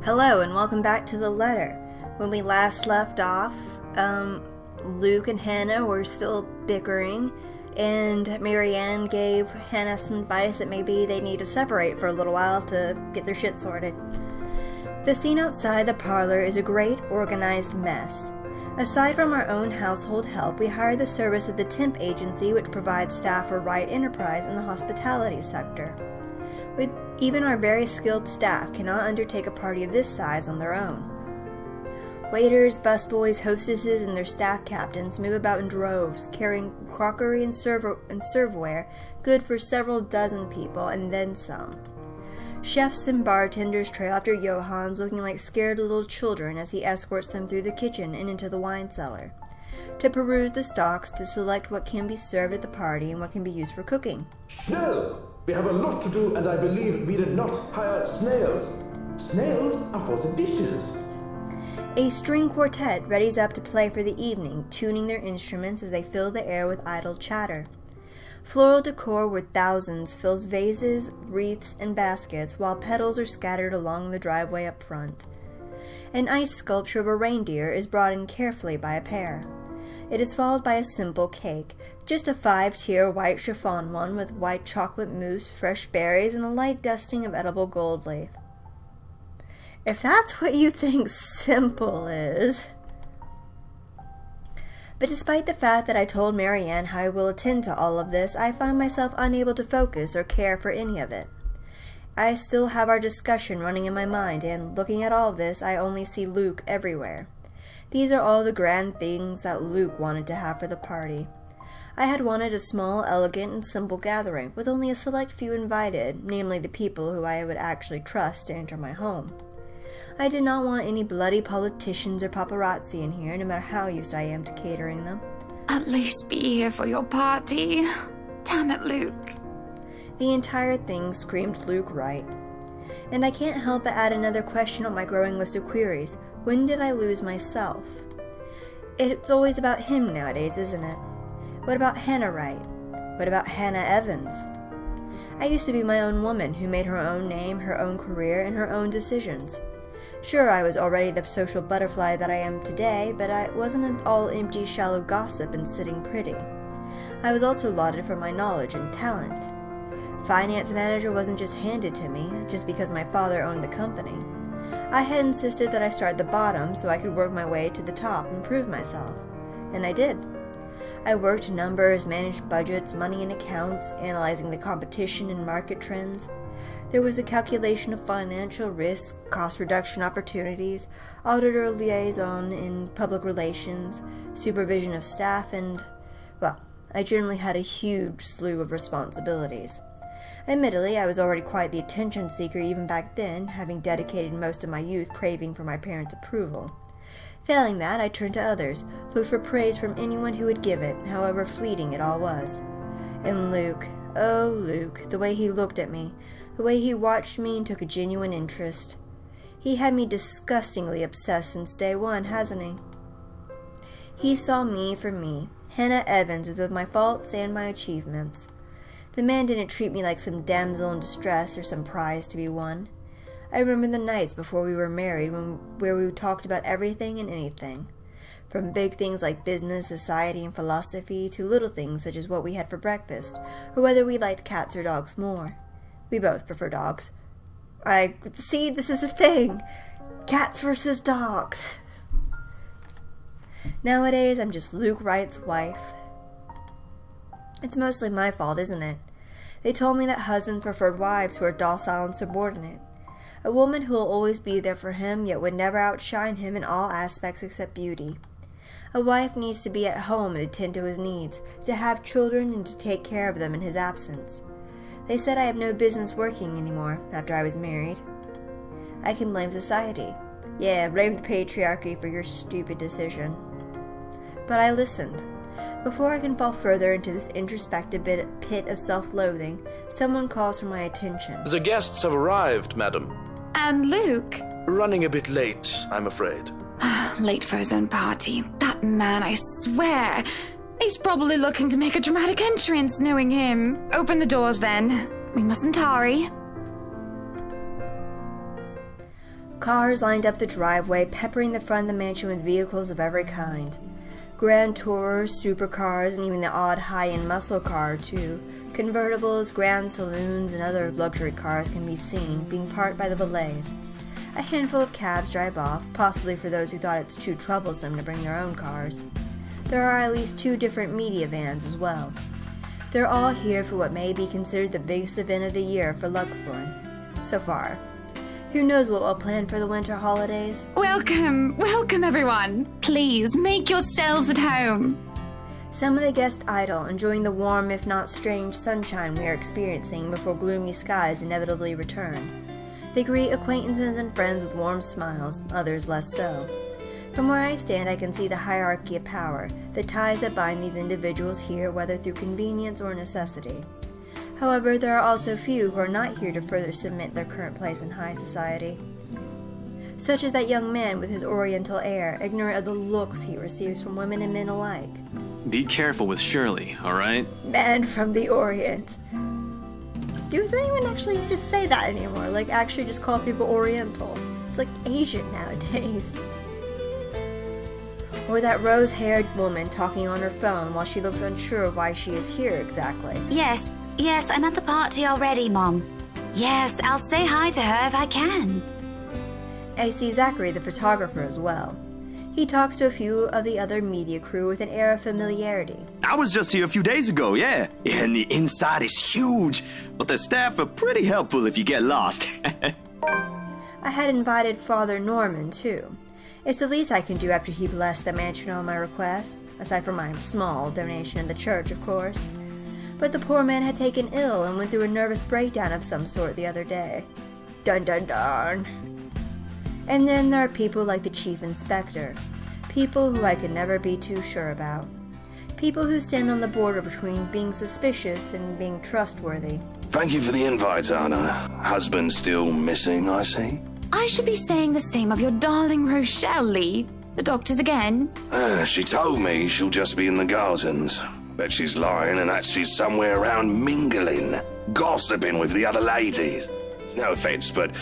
Hello and welcome back to the letter. When we last left off, Luke and Hannah were still bickering, and Marianne gave Hannah some advice that maybe they need to separate for a little while to get their shit sorted. The scene outside the parlor is a great organized mess. Aside from our own household help, we hired the service of the temp agency which provides staff for Wright Enterprise in the hospitality sector. Even our very skilled staff cannot undertake a party of this size on their own. Waiters, busboys, hostesses, and their staff captains move about in droves, carrying crockery and serveware good for several dozen people, and then some. Chefs and bartenders trail after Johans, looking like scared little children as he escorts them through the kitchen and into the wine cellar, to peruse the stocks to select what can be served at the party and what can be used for cooking. Schnell! We have a lot to do, and I believe we did not hire snails. Snails are for the dishes. A string quartet readies up to play for the evening, tuning their instruments as they fill the air with idle chatter. Floral decor worth thousands fills vases, wreaths, and baskets, while petals are scattered along the driveway up front. An ice sculpture of a reindeer is brought in carefully by a pair. It is followed by a simple cake, just a 5-tier white chiffon one with white chocolate mousse, fresh berries, and a light dusting of edible gold leaf. If that's what you think simple is. But despite the fact that I told Marianne how I will attend to all of this, I find myself unable to focus or care for any of it. I still have our discussion running in my mind, and looking at all this, I only see Luke everywhere. These are all the grand things that Luke wanted to have for the party. I had wanted a small, elegant, and simple gathering, with only a select few invited, namely the people who I would actually trust to enter my home. I did not want any bloody politicians or paparazzi in here, no matter how used I am to catering them. At least be here for your party. Damn it, Luke. The entire thing screamed Luke Wright. And I can't help but add another question on my growing list of queries. When did I lose myself? It's always about him nowadays, isn't it? What about Hannah Wright? What about Hannah Evans? I used to be my own woman who made her own name, her own career, and her own decisions. Sure, I was already the social butterfly that I am today, but I wasn't all empty, shallow gossip and sitting pretty. I was also lauded for my knowledge and talent. Finance manager wasn't just handed to me, just because my father owned the company. I had insisted that I start at the bottom so I could work my way to the top and prove myself. And I did. I worked numbers, managed budgets, money and accounts, analyzing the competition and market trends. There was the calculation of financial risk, cost reduction opportunities, auditor liaison in public relations, supervision of staff, and, well, I generally had a huge slew of responsibilities. Admittedly, I was already quite the attention seeker even back then, having dedicated most of my youth craving for my parents' approval. Failing that, I turned to others, looked for praise from anyone who would give it, however fleeting it all was. And Luke, oh Luke, the way he looked at me, the way he watched me and took a genuine interest. He had me disgustingly obsessed since day one, hasn't he? He saw me for me, Hannah Evans, with my faults and my achievements. The man didn't treat me like some damsel in distress or some prize to be won. I remember the nights before we were married where we talked about everything and anything, from big things like business, society, and philosophy to little things such as what we had for breakfast, or whether we liked cats or dogs more. We both prefer dogs. See, this is the thing. Cats versus dogs. Nowadays, I'm just Luke Wright's wife. It's mostly my fault, isn't it? They told me that husbands preferred wives who are docile and subordinate. A woman who will always be there for him, yet would never outshine him in all aspects except beauty. A wife needs to be at home and attend to his needs, to have children and to take care of them in his absence. They said I have no business working anymore after I was married. I can blame society. Yeah, blame the patriarchy for your stupid decision. But I listened. Before I can fall further into this introspective pit of self-loathing, someone calls for my attention. The guests have arrived, madam. And Luke? Running a bit late, I'm afraid. Late for his own party. That man, I swear. He's probably looking to make a dramatic entrance, knowing him. Open the doors, then. We mustn't tarry. Cars lined up the driveway, peppering the front of the mansion with vehicles of every kind. Grand tours, supercars, and even the odd high-end muscle car or two, convertibles, grand saloons, and other luxury cars can be seen being parked by the valets. A handful of cabs drive off, possibly for those who thought it's too troublesome to bring their own cars. There are at least 2 different media vans as well. They're all here for what may be considered the biggest event of the year for Luxborn. So far. Who knows what we'll plan for the winter holidays? Welcome, welcome everyone. Please make yourselves at home. Some of the guests idle, enjoying the warm, if not strange, sunshine we are experiencing before gloomy skies inevitably return. They greet acquaintances and friends with warm smiles, others less so. From where I stand, I can see the hierarchy of power, the ties that bind these individuals here, whether through convenience or necessity. However, there are also few who are not here to further cement their current place in high society. Such as that young man with his oriental air, ignorant of the looks he receives from women and men alike. Be careful with Shirley, alright? Man from the Orient. Does anyone actually just say that anymore? Like, actually just call people Oriental? It's like Asian nowadays. Or that rose-haired woman talking on her phone while she looks unsure of why she is here exactly. Yes, I'm at the party already, Mom. Yes, I'll say hi to her if I can. I see Zachary, the photographer, as well. He talks to a few of the other media crew with an air of familiarity. I was just here a few days ago, yeah. And the inside is huge, but the staff are pretty helpful if you get lost. I had invited Father Norman, too. It's the least I can do after he blessed the mansion on my request, aside from my small donation to the church, of course. But the poor man had taken ill and went through a nervous breakdown of some sort the other day. Dun dun dun. And then there are people like the Chief Inspector. People who I could never be too sure about. People who stand on the border between being suspicious and being trustworthy. Thank you for the invite, Anna. Husband still missing, I see. I should be saying the same of your darling Rochelle, Lee. The doctors again. She told me she'll just be in the gardens. Bet she's lying and that she's somewhere around mingling, gossiping with the other ladies. It's no offense, but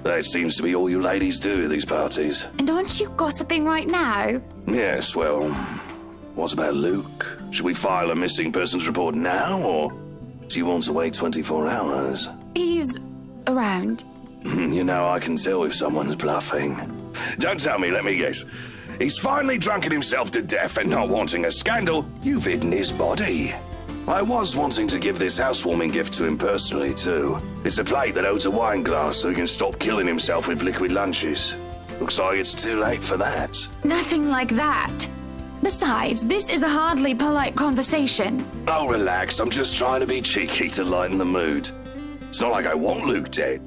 that seems to be all you ladies do at these parties. And aren't you gossiping right now? Yes, well, what about Luke? Should we file a missing persons report now, or do you want to wait 24 hours? He's around. You know, I can tell if someone's bluffing. Don't tell me, let me guess. He's finally drunken himself to death and not wanting a scandal, you've hidden his body. I was wanting to give this housewarming gift to him personally, too. It's a plate that holds a wine glass so he can stop killing himself with liquid lunches. Looks like it's too late for that. Nothing like that. Besides, this is a hardly polite conversation. Oh, relax. I'm just trying to be cheeky to lighten the mood. It's not like I want Luke dead.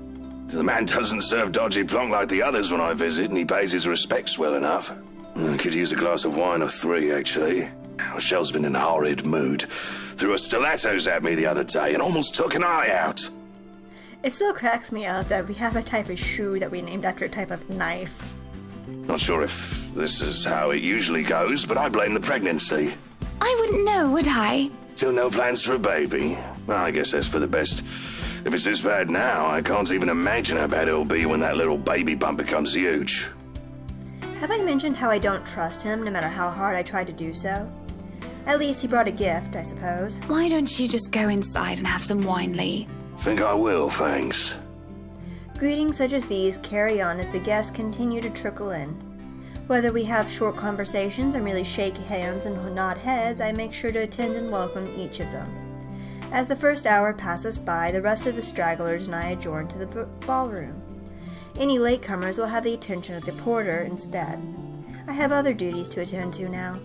The man doesn't serve dodgy plonk like the others when I visit, and he pays his respects well enough. I could use a glass of wine or 3, actually. Rochelle's been in a horrid mood. Threw her stilettos at me the other day and almost took an eye out. It still cracks me up that we have a type of shoe that we named after a type of knife. Not sure if this is how it usually goes, but I blame the pregnancy. I wouldn't know, would I? Still no plans for a baby? Well, I guess that's for the best. If it's this bad now, I can't even imagine how bad it'll be when that little baby bump becomes huge. Have I mentioned how I don't trust him, no matter how hard I try to do so? At least he brought a gift, I suppose. Why don't you just go inside and have some wine, Lee? Think I will, thanks. Greetings such as these carry on as the guests continue to trickle in. Whether we have short conversations or merely shake hands and nod heads, I make sure to attend and welcome each of them. As the first hour passes by, the rest of the stragglers and I adjourn to the ballroom. Any latecomers will have the attention of the porter instead. I have other duties to attend to now.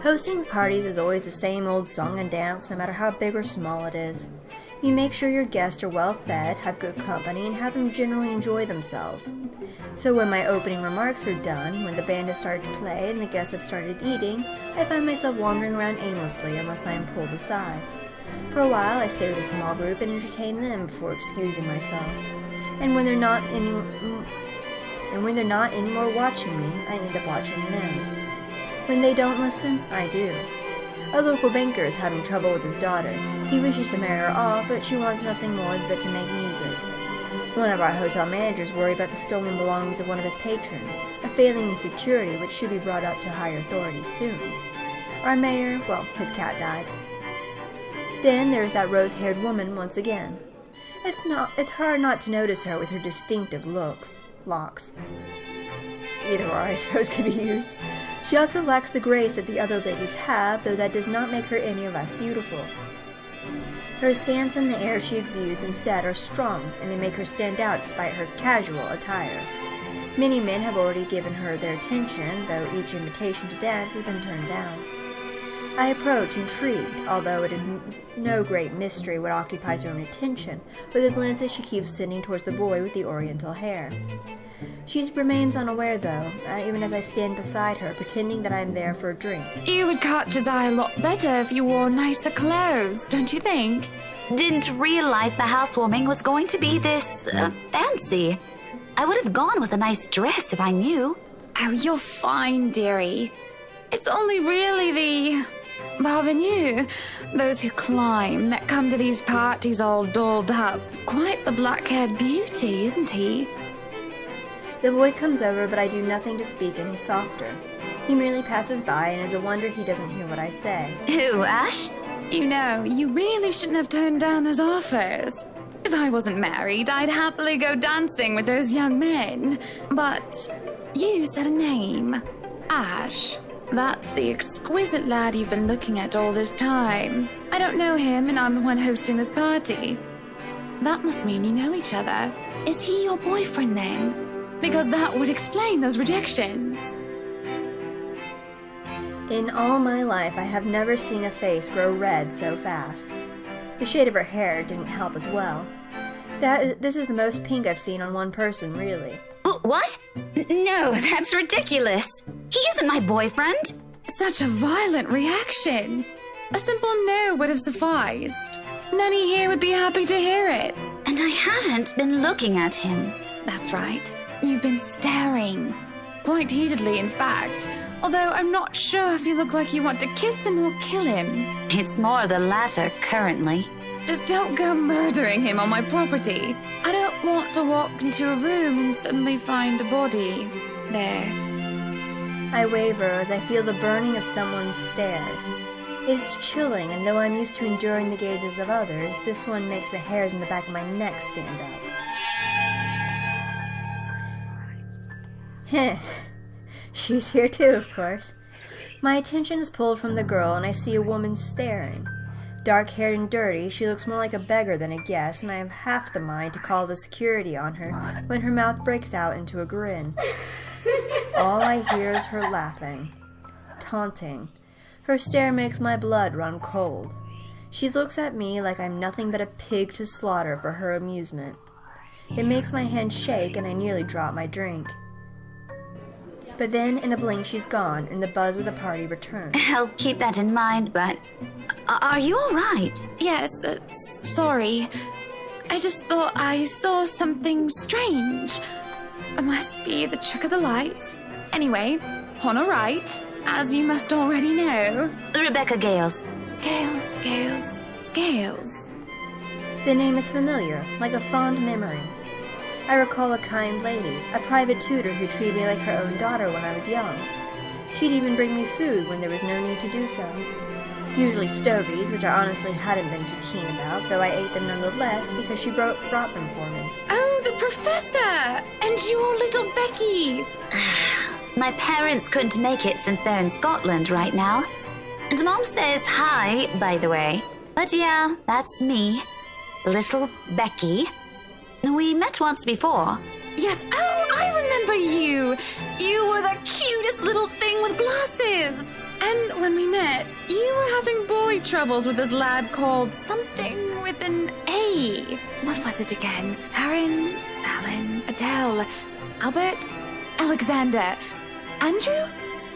Hosting parties is always the same old song and dance, no matter how big or small it is. You make sure your guests are well fed, have good company, and have them generally enjoy themselves. So when my opening remarks are done, when the band has started to play and the guests have started eating, I find myself wandering around aimlessly unless I am pulled aside. For a while I stay with a small group and entertain them before excusing myself. And when they're not anymore watching me, I end up watching them. When they don't listen, I do. A local banker is having trouble with his daughter. He wishes to marry her off, but she wants nothing more but to make music. One of our hotel managers worried about the stolen belongings of one of his patrons, a failing in security which should be brought up to higher authorities soon. Our mayor, well, his cat died. Then there's that rose-haired woman once again. It's hard not to notice her with her distinctive locks. Either or, I suppose, could be used. She also lacks the grace that the other ladies have, though that does not make her any less beautiful. Her stance and the air she exudes instead are strong, and they make her stand out despite her casual attire. Many men have already given her their attention, though each invitation to dance has been turned down. I approach, intrigued, although it is no great mystery what occupies her own attention, with a glance that she keeps sending towards the boy with the oriental hair. She remains unaware, though, even as I stand beside her, pretending that I am there for a drink. You would catch his eye a lot better if you wore nicer clothes, don't you think? Didn't realize the housewarming was going to be this fancy. I would have gone with a nice dress if I knew. Oh, you're fine, dearie. It's only really the parvenus, those who climb, that come to these parties all dolled up. Quite the black-haired beauty, isn't he? The boy comes over, but I do nothing to speak any softer. He merely passes by, and it's a wonder he doesn't hear what I say. Who, Ash? You know, you really shouldn't have turned down those offers. If I wasn't married, I'd happily go dancing with those young men. But you said a name. Ash. That's the exquisite lad you've been looking at all this time. I don't know him, and I'm the one hosting this party. That must mean you know each other. Is he your boyfriend, then? Because that would explain those rejections. In all my life, I have never seen a face grow red so fast. The shade of her hair didn't help as well. This is the most pink I've seen on one person, really. What? No, that's ridiculous. He isn't my boyfriend. Such a violent reaction. A simple no would have sufficed. Many here would be happy to hear it. And I haven't been looking at him. That's right. You've been staring. Quite heatedly, in fact. Although I'm not sure if you look like you want to kiss him or kill him. It's more the latter currently. Just don't go murdering him on my property. I don't want to walk into a room and suddenly find a body there. I waver as I feel the burning of someone's stares. It is chilling, and though I'm used to enduring the gazes of others, this one makes the hairs in the back of my neck stand up. Heh. She's here too, of course. My attention is pulled from the girl, and I see a woman staring. Dark-haired and dirty, she looks more like a beggar than a guest, and I have half the mind to call the security on her when her mouth breaks out into a grin. All I hear is her laughing, taunting. Her stare makes my blood run cold. She looks at me like I'm nothing but a pig to slaughter for her amusement. It makes my hand shake, and I nearly drop my drink. But then, in a blink, she's gone, and the buzz of the party returns. I'll keep that in mind, but... Are you all right? Yes, sorry. I just thought I saw something strange. It must be the trick of the light. Anyway, on a right, as you must already know. Rebecca Gales. Gales. The name is familiar, like a fond memory. I recall a kind lady, a private tutor who treated me like her own daughter when I was young. She'd even bring me food when there was no need to do so. Usually stovies, which I honestly hadn't been too keen about, though I ate them nonetheless because she brought them for me. Oh, the professor! And your little Becky! My parents couldn't make it since they're in Scotland right now. And Mom says hi, by the way. But yeah, that's me. Little Becky. We met once before. Yes, oh, I remember you! You were the cutest little thing with glasses! And when we met, you were having boy troubles with this lad called something with an A. What was it again? Aaron, Alan, Adele, Albert, Alexander, Andrew?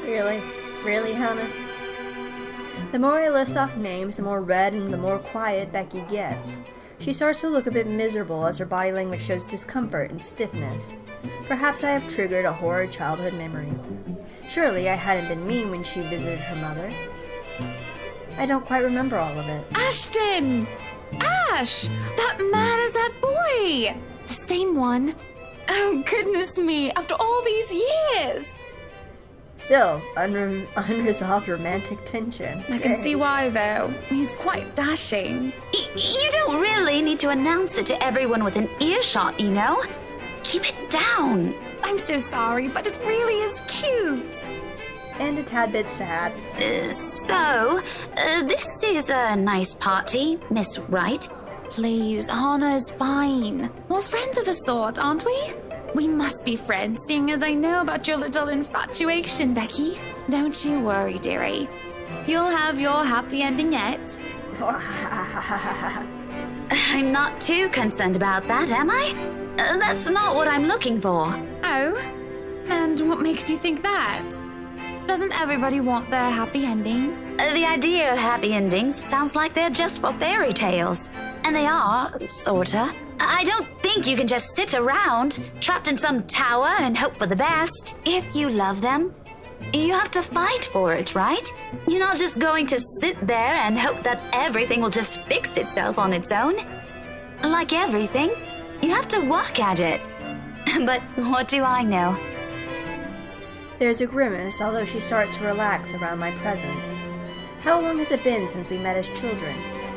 Really, Hannah? The more I list off names, the more red and the more quiet Becky gets. She starts to look a bit miserable as her body language shows discomfort and stiffness. Perhaps I have triggered a horrid childhood memory. Surely I hadn't been mean when she visited her mother. I don't quite remember all of it. Ashton! Ash! That man is that boy! The same one. Oh, goodness me, after all these years! Still, unresolved romantic tension. I can see why, though. He's quite dashing. You don't really need to announce it to everyone within earshot, you know? Keep it down. I'm so sorry, but it really is cute. And a tad bit sad. This is a nice party, Miss Wright. Please, Anna's fine. We're friends of a sort, aren't we? We must be friends, seeing as I know about your little infatuation, Becky. Don't you worry, dearie. You'll have your happy ending yet. I'm not too concerned about that, am I? That's not what I'm looking for. Oh? And what makes you think that? Doesn't everybody want their happy ending? The idea of happy endings sounds like they're just for fairy tales. And they are, sorta. I don't think you can just sit around, trapped in some tower and hope for the best. If you love them, you have to fight for it, right? You're not just going to sit there and hope that everything will just fix itself on its own. Like everything, you have to work at it. But what do I know? There's a grimace, although she starts to relax around my presence. How long has it been since we met as children?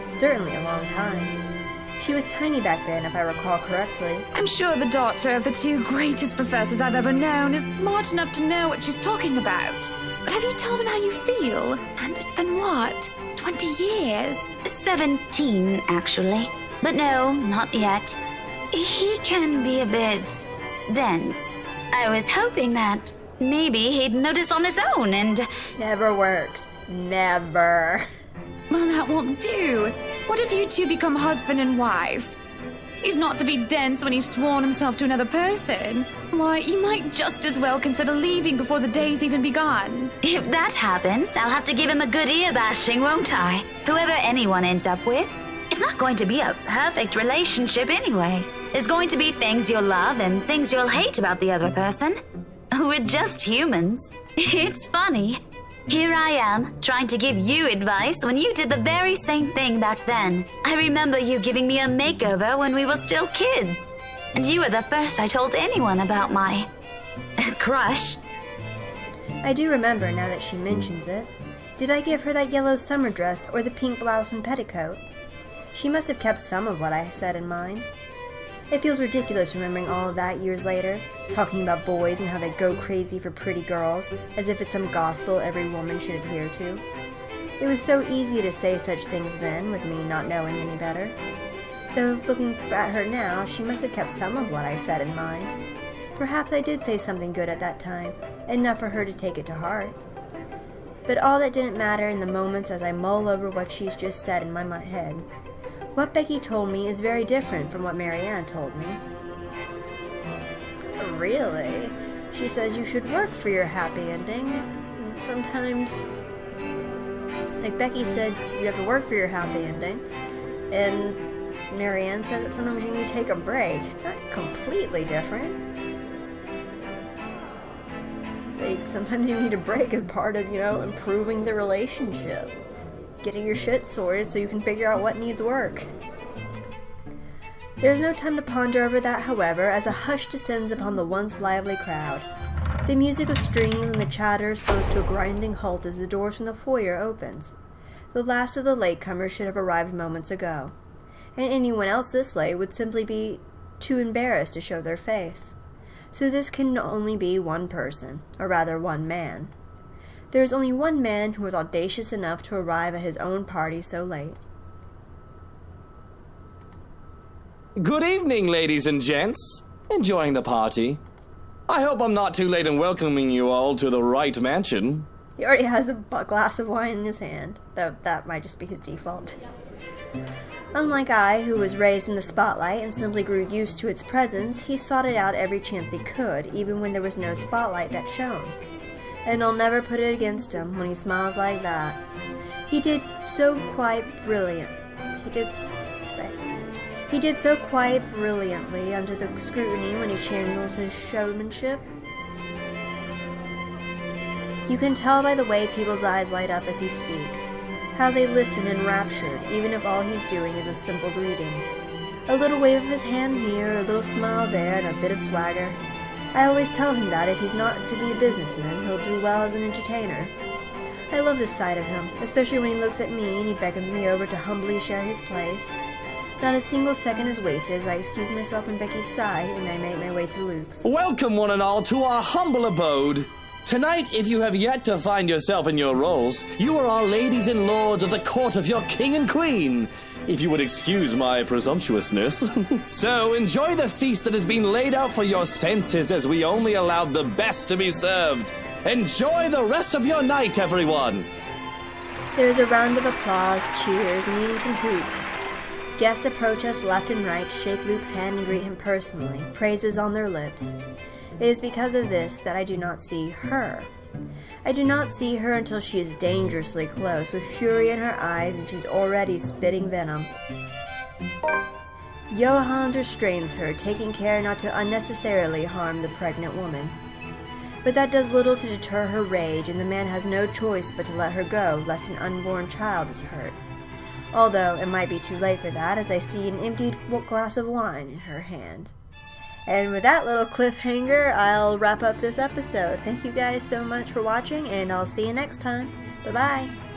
Certainly a long time. She was tiny back then, if I recall correctly. I'm sure the daughter of the two greatest professors I've ever known is smart enough to know what she's talking about. But have you told him how you feel? And it's been what? 20 years? 17, actually. But no, not yet. He can be a bit dense. I was hoping that maybe he'd notice on his own and... Never works. Never. Well, that won't do. What if you two become husband and wife? He's not to be dense when he's sworn himself to another person. Why, you might just as well consider leaving before the day's even begun. If that happens, I'll have to give him a good ear bashing, won't I? Whoever anyone ends up with, it's not going to be a perfect relationship anyway. There's going to be things you'll love and things you'll hate about the other person. We're just humans. It's funny. Here I am, trying to give you advice when you did the very same thing back then. I remember you giving me a makeover when we were still kids. And you were the first I told anyone about my... crush. I do remember now that she mentions it. Did I give her that yellow summer dress or the pink blouse and petticoat? She must have kept some of what I said in mind. It feels ridiculous remembering all of that years later, talking about boys and how they go crazy for pretty girls, as if it's some gospel every woman should adhere to. It was so easy to say such things then, with me not knowing any better. Though, looking at her now, she must have kept some of what I said in mind. Perhaps I did say something good at that time, enough for her to take it to heart. But all that didn't matter in the moments as I mull over what she's just said in my head. What Becky told me is very different from what Marianne told me. Really? She says you should work for your happy ending. Sometimes, like Becky said, you have to work for your happy ending. And Marianne said that sometimes you need to take a break. It's not completely different. It's like sometimes you need a break as part of, improving the relationship. Getting your shit sorted so you can figure out what needs work. There is no time to ponder over that, however, as a hush descends upon the once lively crowd. The music of strings and the chatter slows to a grinding halt as the doors from the foyer opens. The last of the latecomers should have arrived moments ago, and anyone else this late would simply be too embarrassed to show their face. So this can only be one person, or rather one man. There is only one man who was audacious enough to arrive at his own party so late. Good evening, ladies and gents. Enjoying the party? I hope I'm not too late in welcoming you all to the Wright Mansion. He already has a glass of wine in his hand, though that might just be his default. Unlike I, who was raised in the spotlight and simply grew used to its presence, he sought it out every chance he could, even when there was no spotlight that shone. And I'll never put it against him when he smiles like that. He did so quite brilliantly under the scrutiny when he channels his showmanship. You can tell by the way people's eyes light up as he speaks, how they listen enraptured, even if all he's doing is a simple greeting. A little wave of his hand here, a little smile there, and a bit of swagger. I always tell him that if he's not to be a businessman, he'll do well as an entertainer. I love this side of him, especially when he looks at me and he beckons me over to humbly share his place. Not a single second is wasted as I excuse myself on Becky's side and I make my way to Luke's. Welcome, one and all, to our humble abode. Tonight, if you have yet to find yourself in your roles, you are our ladies and lords of the court of your king and queen, if you would excuse my presumptuousness. So, enjoy the feast that has been laid out for your senses as we only allowed the best to be served. Enjoy the rest of your night, everyone! There is a round of applause, cheers, and even some hoots. Guests approach us left and right, shake Luke's hand and greet him personally, praises on their lips. It is because of this that I do not see her. I do not see her until she is dangerously close, with fury in her eyes, and she's already spitting venom. Johannes restrains her, taking care not to unnecessarily harm the pregnant woman. But that does little to deter her rage, and the man has no choice but to let her go, lest an unborn child is hurt. Although it might be too late for that, as I see an emptied glass of wine in her hand. And with that little cliffhanger, I'll wrap up this episode. Thank you guys so much for watching, and I'll see you next time. Bye-bye.